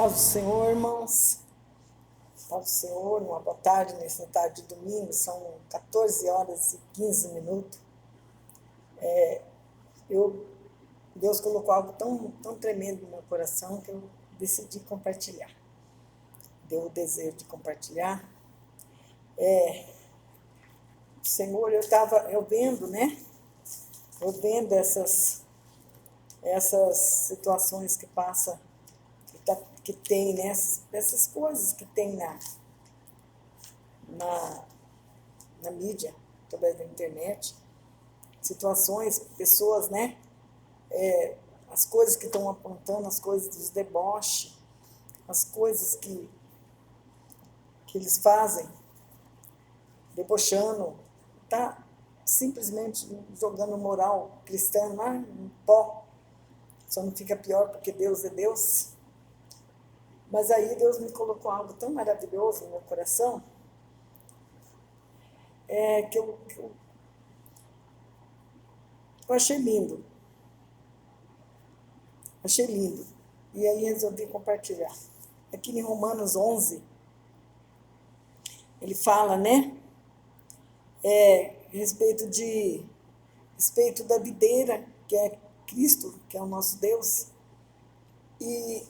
Paz do Senhor, irmãos. Paz do Senhor, uma boa tarde, nessa tarde de domingo, são 14 horas e 15 minutos. Deus colocou algo tão tremendo no meu coração que eu decidi compartilhar. Deu o desejo de compartilhar. Senhor, eu vendo, né? Eu vendo essas situações que passa, que tem, né? Essas coisas que tem na mídia, através da internet, situações, pessoas, né? As coisas que estão apontando, as coisas dos deboches, as coisas que eles fazem, debochando, tá simplesmente jogando moral cristã lá no pó. Só não fica pior porque Deus é Deus. Mas aí Deus me colocou algo tão maravilhoso no meu coração, que eu achei lindo. Achei lindo. E aí resolvi compartilhar. Aqui em Romanos 11, ele fala, né? Respeito da videira, que é Cristo, que é o nosso Deus, e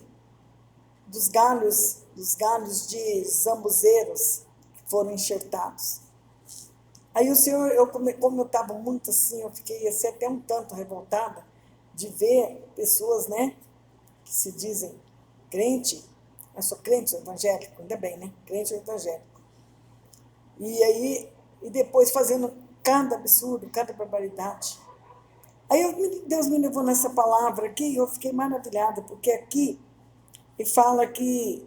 dos galhos de zambuzeiros que foram enxertados. Aí o Senhor, como eu estava muito assim, eu fiquei assim, até um tanto revoltada de ver pessoas, né, que se dizem crente, eu sou crente, sou evangélico, ainda bem, né, crente ou evangélico. E depois fazendo cada absurdo, cada barbaridade. Aí Deus me levou nessa palavra aqui e eu fiquei maravilhada, porque aqui ele fala que,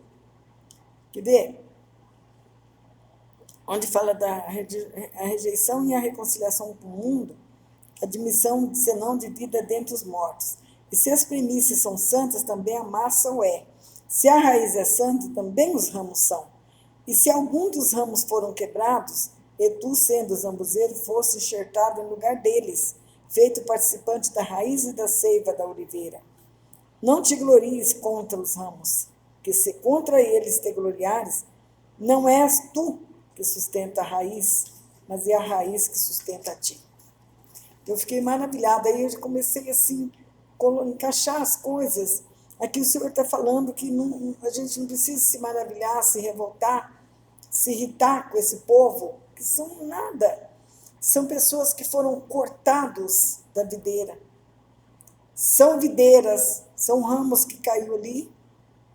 quer ver? Onde fala da rejeição e a reconciliação com o mundo, admissão senão de vida dentre os mortos. E se as primícias são santas, também a massa o é. Se a raiz é santa, também os ramos são. E se algum dos ramos foram quebrados, e tu, sendo zambuzeiro, fosse enxertado em lugar deles, feito participante da raiz e da seiva da oliveira. Não te glories contra os ramos, que se contra eles te gloriares, não és tu que sustenta a raiz, mas é a raiz que sustenta a ti. Eu fiquei maravilhada, aí eu comecei assim, a encaixar as coisas. Aqui o Senhor está falando que a gente não precisa se maravilhar, se revoltar, se irritar com esse povo, que são nada. São pessoas que foram cortados da videira. São videiras, são ramos que caiu ali,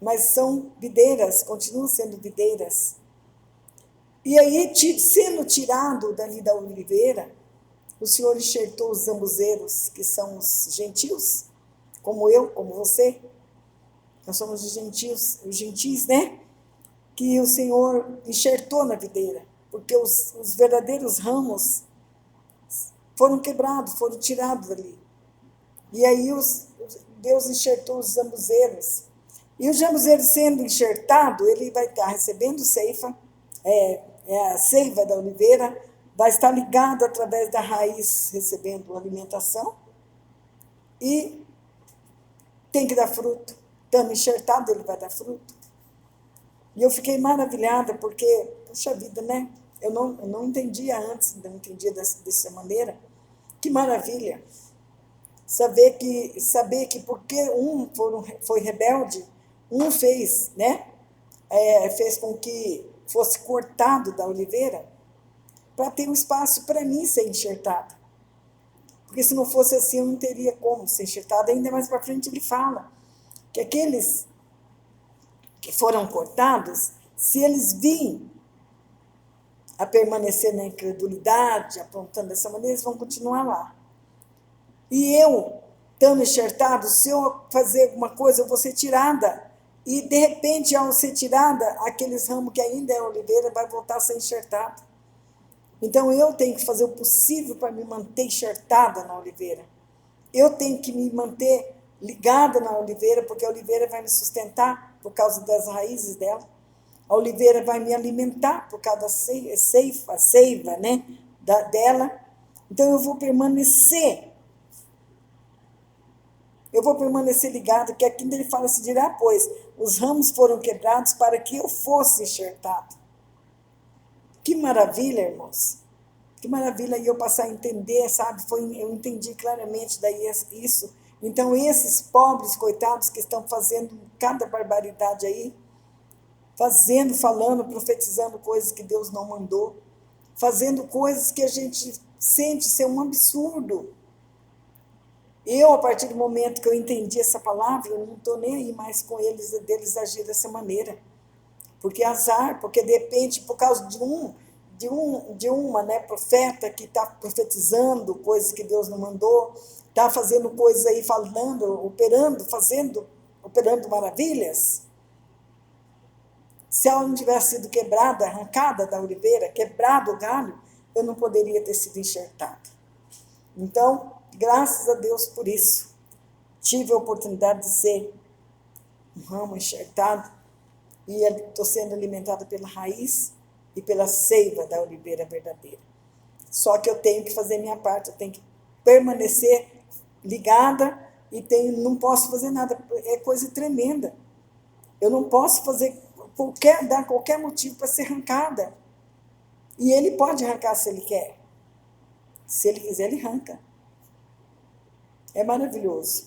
mas são videiras, continuam sendo videiras. E aí, sendo tirado dali da oliveira, o Senhor enxertou os zambuzeiros, que são os gentios, como eu, como você. Nós somos os gentis, né? Que o Senhor enxertou na videira, porque os verdadeiros ramos foram quebrados, foram tirados dali. E aí Deus enxertou os zambuzeiros. E o zambuzeiro sendo enxertado, ele vai estar recebendo seiva, a seiva da oliveira, vai estar ligado através da raiz, recebendo alimentação, e tem que dar fruto. Estando enxertado, ele vai dar fruto. E eu fiquei maravilhada, porque, puxa vida, né? Eu não entendia antes, não entendia dessa maneira. Que maravilha! Saber que porque foi rebelde, fez, né? Fez com que fosse cortado da oliveira, para ter um espaço para mim ser enxertada. Porque se não fosse assim, eu não teria como ser enxertada. Ainda mais para frente ele fala que aqueles que foram cortados, se eles virem a permanecer na incredulidade, apontando dessa maneira, eles vão continuar lá. E eu, estando enxertado, se eu fazer alguma coisa, eu vou ser tirada. E, de repente, ao ser tirada, aqueles ramos que ainda é oliveira vai voltar a ser enxertado. Então, eu tenho que fazer o possível para me manter enxertada na oliveira. Eu tenho que me manter ligada na oliveira, porque a oliveira vai me sustentar por causa das raízes dela. A oliveira vai me alimentar por causa da seiva, né, dela. Então, eu vou permanecer ligado, que aqui ele fala assim, dirá, pois, os ramos foram quebrados para que eu fosse enxertado. Que maravilha, irmãos! Que maravilha! E eu passar a entender, sabe? Eu entendi claramente daí isso. Então, esses pobres coitados que estão fazendo cada barbaridade aí, fazendo, falando, profetizando coisas que Deus não mandou, fazendo coisas que a gente sente ser um absurdo. Eu, a partir do momento que eu entendi essa palavra, eu não estou nem aí mais com deles agir dessa maneira. Porque azar, porque de repente, por causa de uma profeta que está profetizando coisas que Deus não mandou, está fazendo coisas aí, falando, operando maravilhas. Se ela não tivesse sido quebrada, arrancada da oliveira, quebrado o galho, eu não poderia ter sido enxertada. Então, graças a Deus por isso, tive a oportunidade de ser um ramo enxertado e estou sendo alimentada pela raiz e pela seiva da oliveira verdadeira. Só que eu tenho que fazer minha parte, eu tenho que permanecer ligada e não posso fazer nada, é coisa tremenda. Eu não posso dar qualquer motivo para ser arrancada. E ele pode arrancar se ele quer. Se ele quiser, ele arranca. É maravilhoso.